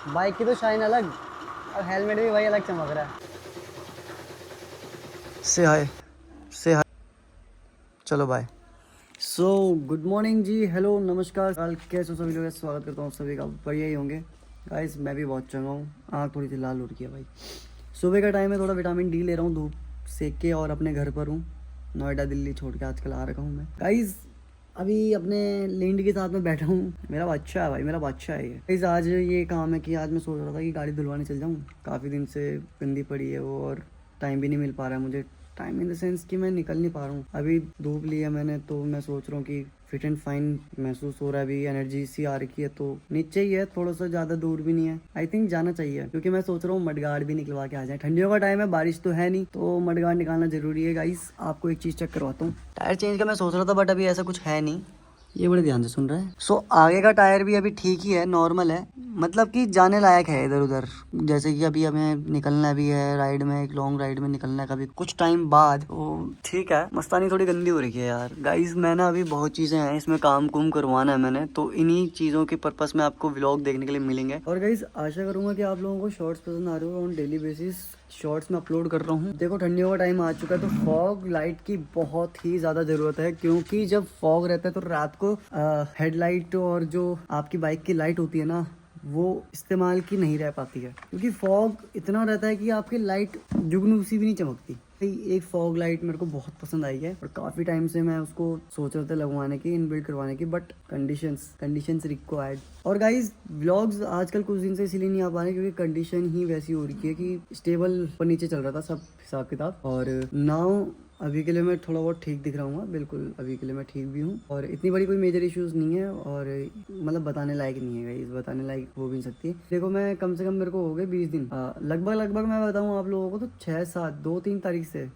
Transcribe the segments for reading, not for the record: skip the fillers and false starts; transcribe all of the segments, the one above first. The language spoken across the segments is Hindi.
बाइक की तो शाइन अलग और हेलमेट भी भाई अलग चमक रहा है। से हाय, से हाय, चलो बाय। सो गुड मॉर्निंग जी, हेलो, नमस्कार, कल कैसे हो सभी लोग, स्वागत करता हूँ सभी का, बढ़िया ही होंगे गाइस। मैं भी बहुत चंगा हूँ, आँख थोड़ी सी लाल हो रही है भाई। सुबह का टाइम है, थोड़ा विटामिन डी ले रहा हूँ धूप सेक के, और अपने घर पर हूँ, नोएडा दिल्ली छोड़ के आजकल आ रखा हूँ मैं गाइस। अभी अपने लिंड के साथ में बैठा हूँ, मेरा बच्चा है भाई, मेरा बच्चा है ये गाइस। आज ये काम है कि आज मैं सोच रहा था कि गाड़ी धुलवाने चल जाऊँ, काफ़ी दिन से गंदी पड़ी है वो, और टाइम भी नहीं मिल पा रहा है मुझे। टाइम इन द सेंस कि मैं निकल नहीं पा रहा हूँ। अभी धूप ली है मैंने, तो मैं सोच रहा हूँ कि फिट एंड फाइन महसूस हो रहा है, अभी एनर्जी सी आ रखी है, तो नीचे ही है, थोड़ा सा ज़्यादा दूर भी नहीं है, आई थिंक जाना चाहिए, क्योंकि मैं सोच रहा हूँ मडगार्ड भी निकलवा के आ जाए। ठंडियों का टाइम है, बारिश तो है नहीं, तो मडगार्ड निकालना जरूरी है गाइस। आपको एक चीज़ चेक करवाता हूँ, टायर चेंज का मैं सोच रहा था, बट अभी ऐसा कुछ है नहीं। ये बड़े ध्यान से सुन रहा है। आगे का टायर भी अभी ठीक ही है, नॉर्मल है, मतलब कि जाने लायक है इधर उधर। जैसे कि अभी हमें निकलना भी है राइड में, एक लॉन्ग राइड में निकलना है कभी कुछ टाइम बाद, तो ठीक है। मस्तानी थोड़ी गंदी हो रही है यार गाइस। मैं ना अभी बहुत चीज़ें हैं इसमें, काम कुम करवाना है मैंने, तो इन्हीं चीज़ों के पर्पस में आपको व्लॉग देखने के लिए मिलेंगे। और गाइस आशा करूंगा कि आप लोगों को शॉर्ट्स पसंद आ रहे हो, ऑन डेली बेसिस शॉर्ट्स में अपलोड कर रहा हूँ। देखो ठंडियों का टाइम आ चुका है, तो फॉग लाइट की बहुत ही ज़्यादा ज़रूरत है, क्योंकि जब फॉग रहता है तो रात को हेडलाइट और जो आपकी बाइक की लाइट होती है ना, वो इस्तेमाल की नहीं रह पाती है, क्योंकि फॉग इतना रहता है कि आपकी लाइट जुगनू सी भी नहीं चमकती। एक फॉग लाइट मेरे को बहुत पसंद आई है, और काफ़ी टाइम से मैं उसको सोच रहा था लगवाने की, इनबिल्ट करवाने की, बट कंडीशंस रिक्वायर्ड। और गाइज व्लॉग्स आजकल कुछ दिन से इसीलिए नहीं आ पा रहे, क्योंकि कंडीशन ही वैसी हो रही है कि स्टेबल पर नीचे चल रहा था सब हिसाब किताब। और नाउ अभी के लिए मैं थोड़ा बहुत ठीक दिख रहा हूँ, बिल्कुल अभी के लिए मैं ठीक भी हूँ, और इतनी बड़ी कोई मेजर इश्यूज नहीं है, और मतलब बताने लायक नहीं है गाइस, बताने लायक हो भी नहीं सकती। देखो मैं कम से कम मेरे को हो गए 20 दिन, लगभग मैं बताऊँ आप लोगों को तो 6-7 2-3 तारीख से,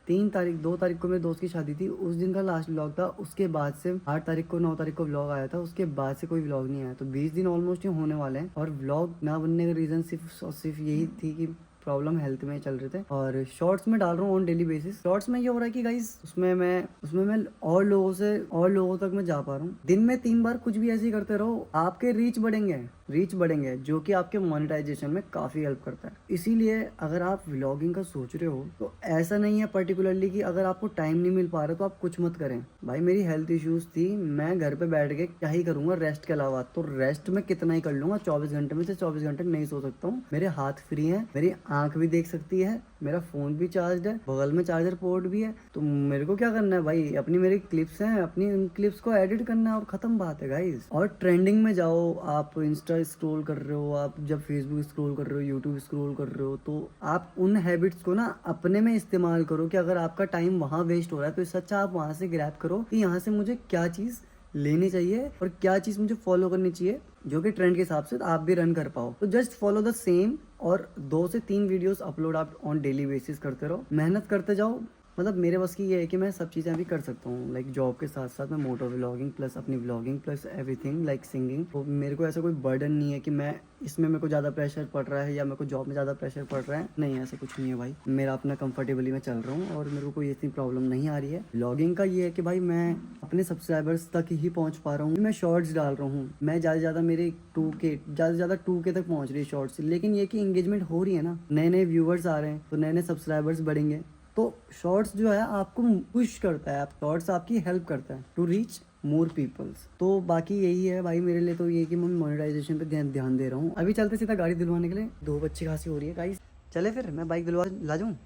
3 तारीख 2 तारीख को मेरे दोस्त की शादी थी, उस दिन का लास्ट व्लॉग था। उसके बाद से 8 तारीख को 9 तारीख को व्लॉग आया था, उसके बाद से कोई व्लॉग नहीं आया, तो 20 दिन ऑलमोस्ट होने वाले हैं। और व्लॉग ना बनने का रीज़न सिर्फ यही थी कि प्रॉब्लम हेल्थ में चल रहे थे, और शॉर्ट्स में डाल रहा हूँ ऑन डेली बेसिस। शॉर्ट्स में ये हो रहा है कि गाइस उसमें मैं और लोगों तक मैं जा पा रहा हूँ। दिन में 3 बार कुछ भी ऐसे ही करते रहो, आपके रीच बढ़ेंगे, जो कि आपके मोनेटाइजेशन में काफ़ी हेल्प करता है। इसीलिए अगर आप व्लॉगिंग का सोच रहे हो, तो ऐसा नहीं है पर्टिकुलरली कि अगर आपको टाइम नहीं मिल पा रहा तो आप कुछ मत करें। भाई मेरी हेल्थ इश्यूज थी, मैं घर पे बैठ के क्या ही करूंगा रेस्ट के अलावा, तो रेस्ट में कितना ही कर लूंगा, 24 घंटे में से 24 घंटे नहीं सो सकता हूँ। मेरे हाथ फ्री हैं, मेरी आंख भी देख सकती है, मेरा फोन भी चार्ज है, बगल में चार्जर पोर्ट भी है, तो मेरे को क्या करना है भाई, अपनी मेरी क्लिप्स हैं, अपनी उन क्लिप्स को एडिट करना है, और खत्म बात है गाइस। और ट्रेंडिंग में जाओ, आप इंस्टा स्क्रॉल कर रहे हो, आप जब फेसबुक स्क्रॉल कर रहे हो, यूट्यूब स्क्रॉल कर रहे हो, तो आप उन हैबिट्स को ना अपने में इस्तेमाल करो, कि अगर आपका टाइम वहाँ वेस्ट हो रहा है, तो इससे अच्छा आप वहाँ से ग्रैब करो कि यहाँ से मुझे क्या चीज़ लेनी चाहिए और क्या चीज़ मुझे फॉलो करनी चाहिए, जो कि ट्रेंड के हिसाब से आप भी रन कर पाओ। तो जस्ट फॉलो द सेम, और 2 से 3 वीडियोस अपलोड आप ऑन डेली बेसिस करते रहो, मेहनत करते जाओ। मतलब मेरे बस की ये है कि मैं सब चीज़ें अभी कर सकता हूँ, लाइक जॉब के साथ साथ मैं मोटो व्लॉगिंग प्लस अपनी vlogging plus everything like singing. तो मेरे को ऐसा कोई बर्डन नहीं है कि मैं इसमें मेरे को ज़्यादा प्रेशर पड़ रहा है, या मेरे को जॉब में ज़्यादा प्रेशर पड़ रहा है, नहीं ऐसा कुछ नहीं है भाई। मेरा अपना कंफर्टेबली मैं चल रहा हूँ, और मेरे को कोई इतनी प्रॉब्लम नहीं आ रही है। व्लॉगिंग का ये है कि भाई मैं अपने सब्सक्राइबर्स तक ही पहुँच पा रहा हूँ, मैं शॉर्ट्स डाल रहा हूँ, मैं ज़्यादा से ज़्यादा मेरे 2K ज़्यादा से ज़्यादा 2K तक पहुँच रही है शॉर्ट्स, लेकिन ये कि इंगेजमेंट हो रही है ना, नए नए व्यूवर्स आ रहे हैं, तो नए नए सब्सक्राइबर्स बढ़ेंगे, तो शॉर्ट्स जो है आपको पुश करता है, शॉर्ट्स आपकी हेल्प करता है टू रीच मोर पीपल्स। तो बाकी यही है भाई मेरे लिए, तो ये कि मैं मोनेटाइजेशन पे ध्यान दे रहा हूँ। अभी चलते सीधा गाड़ी दिलवाने के लिए, धूप अच्छी खासी हो रही है गाइस, चले फिर मैं बाइक दिलवा ला जाऊँ।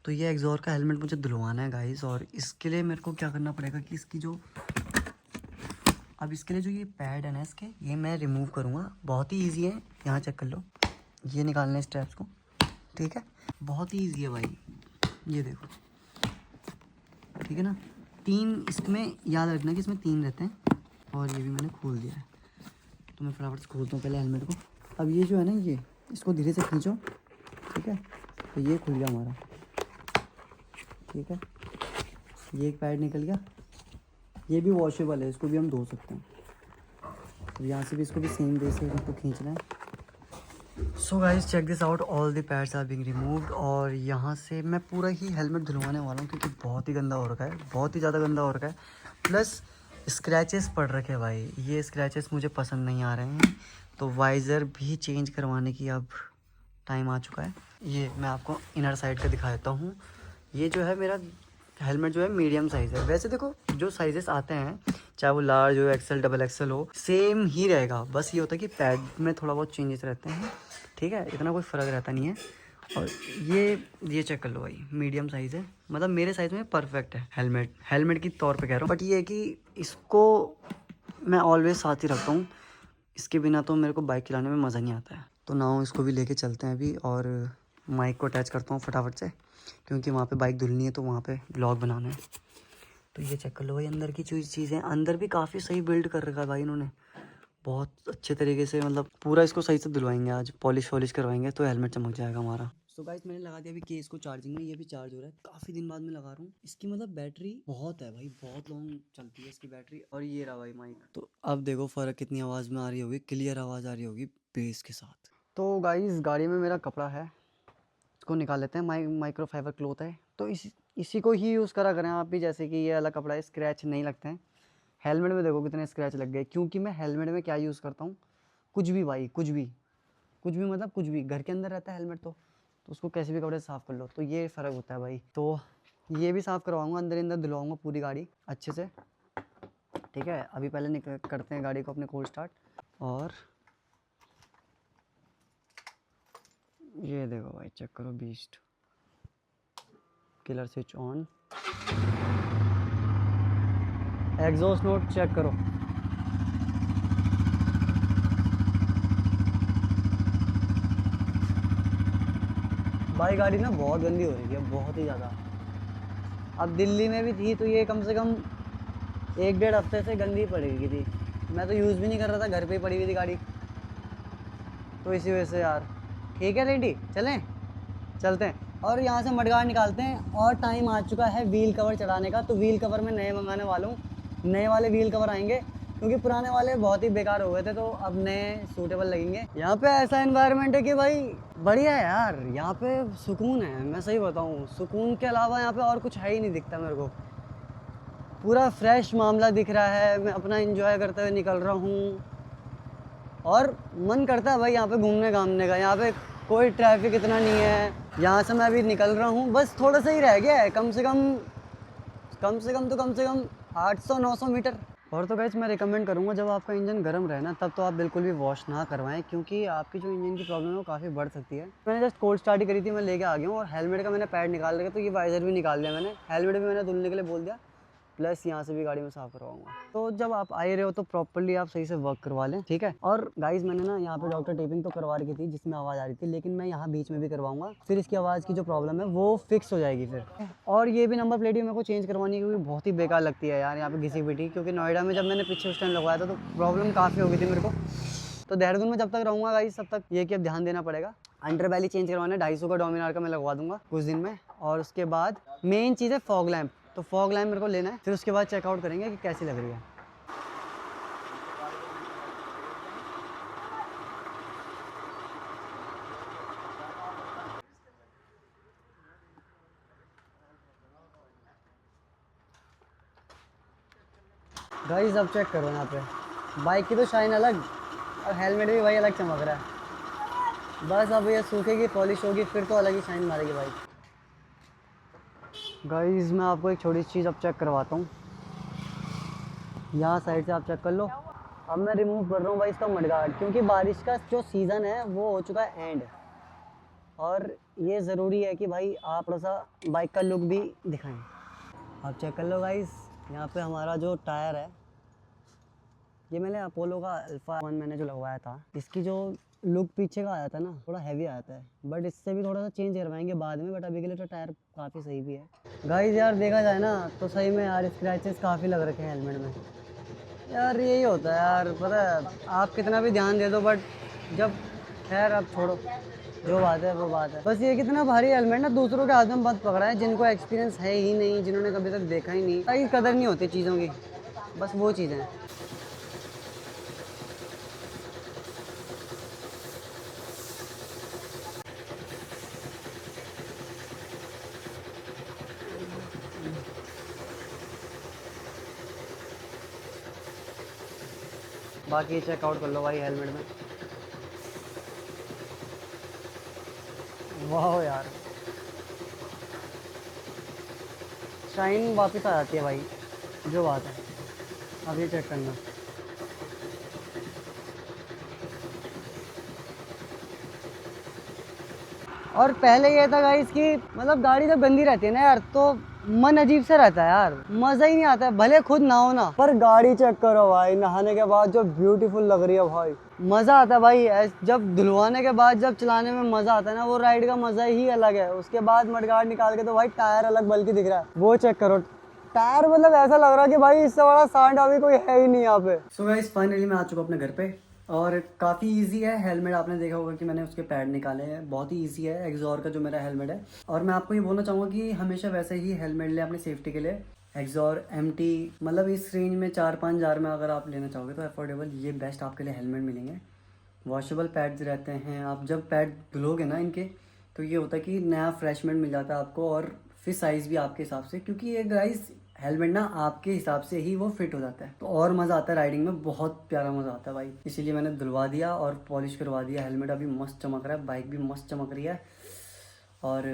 तो ये एग्जॉर का हेलमेट मुझे दिलवाना है गाइस, और इसके लिए मेरे को क्या करना पड़ेगा कि इसकी जो अब इसके लिए जो ये पैड है ना इसके, ये मैं रिमूव करूँगा, बहुत ही ईजी है, यहाँ चेक कर लो, ये निकालने स्टेप्स को, ठीक है, बहुत ही ईजी है भाई, ये देखो, ठीक है ना। 3 इसमें याद रखना कि इसमें 3 रहते हैं, और ये भी मैंने खोल दिया है, तो मैं फटाफट से खोलता हूँ पहले हेलमेट को। अब ये जो है ना, ये इसको धीरे से खींचो, ठीक है, तो ये खुल गया हमारा, ठीक है, ये एक पैड निकल गया, ये भी वॉशेबल है, इसको भी हम धो सकते हैं। अब यहाँ से भी इसको भी सेम वे से इसको खींचना है। So guys check this out, all the pads are being removed, और यहाँ से मैं पूरा ही हेलमेट धुलवाने वाला हूँ, क्योंकि बहुत ही गंदा हो रखा है, बहुत ही ज़्यादा गंदा हो रखा है, प्लस स्क्रैचेस पड़ रखे हैं भाई, ये स्क्रैचेस मुझे पसंद नहीं आ रहे हैं। तो वाइज़र भी चेंज करवाने की अब टाइम आ चुका है। ये मैं आपको इनर साइड का दिखा देता हूँ। ये जो है मेरा हेलमेट जो है मीडियम साइज़ है। वैसे देखो जो साइजेस आते हैं चाहे वो लार्ज हो, एक्सेल, डबल एक्सेल हो, सेम ही रहेगा। बस ये होता है कि पैड में थोड़ा बहुत चेंजेस रहते हैं, ठीक है, इतना कोई फ़र्क रहता नहीं है। और ये चेक कर लो भाई, मीडियम साइज़ है, मतलब मेरे साइज़ में परफेक्ट है। हेलमेट की तौर पे कह रहा हूँ। बट ये है कि इसको मैं ऑलवेज साथ ही रखता हूँ, इसके बिना तो मेरे को बाइक चलाने में मज़ा नहीं आता है। तो ना इसको भी लेके चलते हैं अभी, और माइक को अटैच करता हूँ फटाफट से, क्योंकि वहाँ पे बाइक धुलनी है तो वहाँ पे ब्लॉग बनाना है। तो ये चेक कर लो भाई अंदर की चीज़ें, अंदर भी काफ़ी सही बिल्ड कर रखा है भाई इन्होंने, बहुत अच्छे तरीके से, मतलब पूरा इसको सही से धुलवाएंगे आज, पॉलिश वॉलिश करवाएंगे तो हेलमेट चमक जाएगा हमारा। सो गाइस मैंने लगा दिया अभी केस को चार्जिंग में, ये भी चार्ज हो रहा है, काफ़ी दिन बाद में लगा रहा हूँ। इसकी मतलब बैटरी बहुत है भाई, बहुत लॉन्ग चलती है इसकी बैटरी। और ये रहा भाई माइक, तो अब देखो फ़र्क कितनी आवाज़ में आ रही होगी, क्लियर आवाज़ आ रही होगी बेस के साथ। तो गाइस गाड़ी में मेरा कपड़ा है, इसको निकाल लेते हैं। माइक्रो फाइबर क्लॉथ है, तो इसी को ही यूज़ करा करें आप भी, जैसे कि ये अलग कपड़ा है, स्क्रैच नहीं लगते हैं। हेलमेट में देखो कितने स्क्रैच लग गए, क्योंकि मैं हेलमेट में क्या यूज़ करता हूँ, कुछ भी भाई, कुछ भी मतलब कुछ भी, घर के अंदर रहता है हेलमेट तो उसको कैसे भी कपड़े से साफ़ कर लो, तो ये फ़र्क होता है भाई। तो ये भी साफ़ करवाऊँगा, अंदर धुलवाऊँगा पूरी गाड़ी अच्छे से, ठीक है। अभी पहले करते हैं गाड़ी को अपने कोल्ड स्टार्ट, और ये देखो भाई चेक करो, beast killer switch on, exhaust note check करो, भाई गाड़ी ना बहुत गंदी हो रही है, बहुत ही ज़्यादा। अब दिल्ली में भी थी तो ये कम से कम 1-1.5 हफ्ते से गंदी पड़ी हुई थी, मैं तो यूज़ भी नहीं कर रहा था, घर पे ही पड़ी हुई थी गाड़ी, तो इसी वजह से यार। ठीक है रेडी, चलते हैं और यहाँ से मडगाड़ निकालते हैं। और टाइम आ चुका है व्हील कवर चढ़ाने का, तो व्हील कवर मैं नए मंगाने वाला हूँ, नए वाले व्हील कवर आएंगे, क्योंकि पुराने वाले बहुत ही बेकार हो गए थे, तो अब नए सूटेबल लगेंगे। यहाँ पे ऐसा एनवायरनमेंट है कि भाई बढ़िया है यार, यहाँ पे सुकून है, मैं सही बताऊँ, सुकून के अलावा यहाँ पे और कुछ है ही नहीं दिखता मेरे को। पूरा फ्रेश मामला दिख रहा है, मैं अपना एंजॉय करते हुए निकल रहा हूँ, और मन करता है भाई यहाँ पे घूमने घामने का। यहाँ पे कोई ट्रैफिक इतना नहीं है, यहाँ से मैं अभी निकल रहा हूँ, बस थोड़ा सा ही रह गया है, कम से कम 800-900 मीटर। और तो गाइस मैं रिकमेंड करूँगा, जब आपका इंजन गर्म रहे ना, तब तो आप बिल्कुल भी वॉश ना करवाएं, क्योंकि आपकी जो इंजन की प्रॉब्लम है वो काफ़ी बढ़ सकती है। मैंने जस्ट कोल्ड स्टार्ट ही करी थी, मैं लेके आ गया हूँ, और हेलमेट का मैंने पैड निकाल दिया, तो ये वाइजर भी निकाल दिया मैंने, हेलमेट भी मैंने धुलने के लिए बोल दिया, प्लस यहाँ से भी गाड़ी में साफ़ करवाऊंगा। तो जब आप आए रहे हो तो प्रॉपर्ली आप सही से वर्क करवा लें, ठीक है। और गाइस मैंने ना यहाँ पे डॉक्टर टेपिंग तो करवा रखी थी, जिसमें आवाज़ आ रही थी, लेकिन मैं यहाँ बीच में भी करवाऊंगा, फिर इसकी आवाज़ की जो प्रॉब्लम है वो फिक्स हो जाएगी फिर। और ये भी नंबर प्लेट भी मेरे को चेंज करवानी है, क्योंकि बहुत ही बेकार लगती है यार यहाँ पे घिसी पिटी, क्योंकि नोएडा में जब मैंने पीछे उस टाइम लगवाया था तो प्रॉब्लम काफ़ी हो गई थी मेरे को। तो देहरादून में जब तक रहूँगा गाइस, तब तक ये कि अब ध्यान देना पड़ेगा। अंडर बैली चेंज करवाना है, 250 का डोमिनार का मैं लगवा दूंगा कुछ दिन में। और उसके बाद मेन चीज़ है फॉग लैम्प, तो फॉग लैम्प मेरे को लेना है, फिर उसके बाद चेकआउट करेंगे कि कैसी लग रही है। गाइस अब चेक करो, यहाँ पे बाइक की तो शाइन अलग, और हेलमेट भी भाई अलग चमक रहा है। बस अब ये सूखेगी, पॉलिश होगी, फिर तो अलग ही शाइन मारेगी बाइक। गाइस मैं आपको एक छोटी सी चीज़ अब चेक करवाता हूँ, यहाँ साइड से आप चेक कर लो। अब मैं रिमूव कर रहा हूँ भाई इसका मडगार्ड, क्योंकि बारिश का जो सीज़न है वो हो चुका है एंड, और ये ज़रूरी है कि भाई आप थोड़ा सा बाइक का लुक भी दिखाएं। आप चेक कर लो गाइस, यहाँ पे हमारा जो टायर है, ये मैंने अपोलो का अल्फा 1 मैंने जो लगवाया था, इसकी जो लुक पीछे का आया था ना, थोड़ा हैवी आता है, बट इससे भी थोड़ा सा चेंज करवाएंगे बाद में, बट अभी के लिए तो टायर काफ़ी सही भी है। गाइस यार देखा जाए ना तो सही में यार स्क्रैचेस काफ़ी लग रखे हैं हेलमेट में, यार यही होता है यार, पता है आप कितना भी ध्यान दे दो, बट जब, खैर अब छोड़ो, जो बात है वो बात है। बस ये कितना भारी हेलमेट ना दूसरों के हाथ में मत पकड़ा है, जिनको एक्सपीरियंस है ही नहीं, जिन्होंने कभी तक देखा ही नहीं, ताकि कदर नहीं होती चीज़ों की, बस वो चीज़ें हैं। बाकी चेकआउट कर लो भाई हेलमेट में, वाह यार, शाइन वापस आ जाती है भाई, जो बात है। अब ये चेक करना। और पहले ये था गाइस कि मतलब गाड़ी जब गंदी रहती है ना यार, तो मन अजीब से रहता है यार, मजा ही नहीं आता है, भले खुद नहाओ ना, पर गाड़ी चेक करो भाई, नहाने के बाद जो ब्यूटीफुल लग रही है भाई, मजा आता है भाई। जब धुलवाने के बाद जब चलाने में मजा आता है ना, वो राइड का मजा ही अलग है। उसके बाद मडगार्ड निकाल के तो भाई टायर अलग बल्कि दिख रहा है, वो चेक करो। टायर मतलब ऐसा लग रहा है कि भाई इससे बड़ा सांड अभी कोई है ही नहीं यहाँ पे। सो गाइस फाइनली मैं आ चुका अपने घर पे, और काफ़ी इजी है। हेलमेट आपने देखा होगा कि मैंने उसके पैड निकाले हैं, बहुत ही इजी है एक्सॉर का जो मेरा हेलमेट है। और मैं आपको ये बोलना चाहूँगा कि हमेशा वैसे ही हेलमेट ले अपनी सेफ्टी के लिए। एक्सॉर MT, मतलब इस रेंज में 4-5 हज़ार में अगर आप लेना चाहोगे तो अफोर्डेबल ये बेस्ट आपके लिए हेलमेट मिलेंगे। वॉशेबल पैड्स रहते हैं, आप जब पैड धुलोगे ना इनके, तो ये होता है कि नया फ्रेशमेंट मिल जाता है आपको, और फिर साइज़ भी आपके हिसाब से, क्योंकि ये गाइस हेलमेट ना आपके हिसाब से ही वो फिट हो जाता है, तो और मज़ा आता है राइडिंग में, बहुत प्यारा मज़ा आता है भाई। इसीलिए मैंने धुलवा दिया और पॉलिश करवा दिया। हेलमेट अभी मस्त चमक रहा है, बाइक भी मस्त चमक रही है। और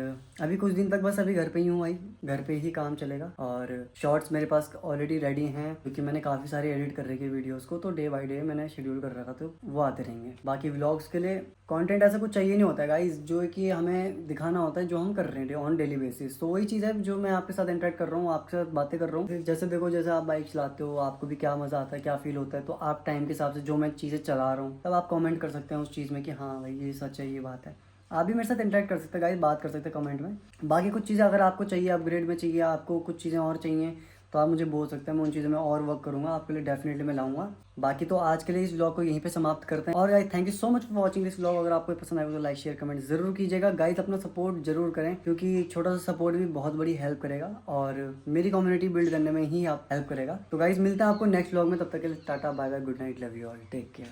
अभी कुछ दिन तक बस अभी घर पे ही हूँ भाई, घर पे ही काम चलेगा। और शॉर्ट्स मेरे पास ऑलरेडी रेडी हैं, क्योंकि मैंने काफ़ी सारे एडिट कर रखी है वीडियोस को, तो डे बाय डे मैंने शेड्यूल कर रखा, तो वो आते रहेंगे। बाकी व्लॉग्स के लिए कंटेंट ऐसा कुछ चाहिए नहीं होता है गाइस, जो कि हमें दिखाना होता है जो हम कर रहे हैं ऑन डेली बेसिस। तो वही चीज़ है जो मैं आपके साथ इंटरेक्ट कर रहा हूँ, आपके साथ बातें कर रहा हूँ। जैसे देखो, जैसे आप बाइक चलाते हो, आपको भी क्या मज़ा आता है, क्या फील होता है, तो आप टाइम के हिसाब से जो मैं चीज़ें चला रहा हूँ, तब आप कमेंट कर सकते हैं उस चीज़ में कि हाँ भाई ये सच है, ये बात है। आप भी मेरे साथ इंटरेक्ट कर सकते हैं गाइस, बात कर सकते हैं कमेंट में। बाकी कुछ चीज़ें अगर आपको चाहिए, अपग्रेड में चाहिए, आपको कुछ चीज़ें और चाहिए, तो आप मुझे बोल सकते हैं, मैं उन चीज़ों में और वर्क करूँगा, आपके लिए डेफिनेटली मैं लाऊंगा। बाकी तो आज के लिए इस व्लॉग को यहीं पे समाप्त करते हैं। और guys thank you so much for watching this vlog. अगर आपको पसंद आए तो लाइक शेयर कमेंट जरूर कीजिएगा गाइस, अपना सपोर्ट जरूर करें, क्योंकि छोटा सा सपोर्ट भी बहुत बड़ी हेल्प करेगा, और मेरी कम्युनिटी बिल्ड करने में ही आप हेल्प करेगा। तो गाइस मिलते हैं आपको नेक्स्ट व्लॉग में, तब तक के लिए tata bye bye, good night, love you all, take care.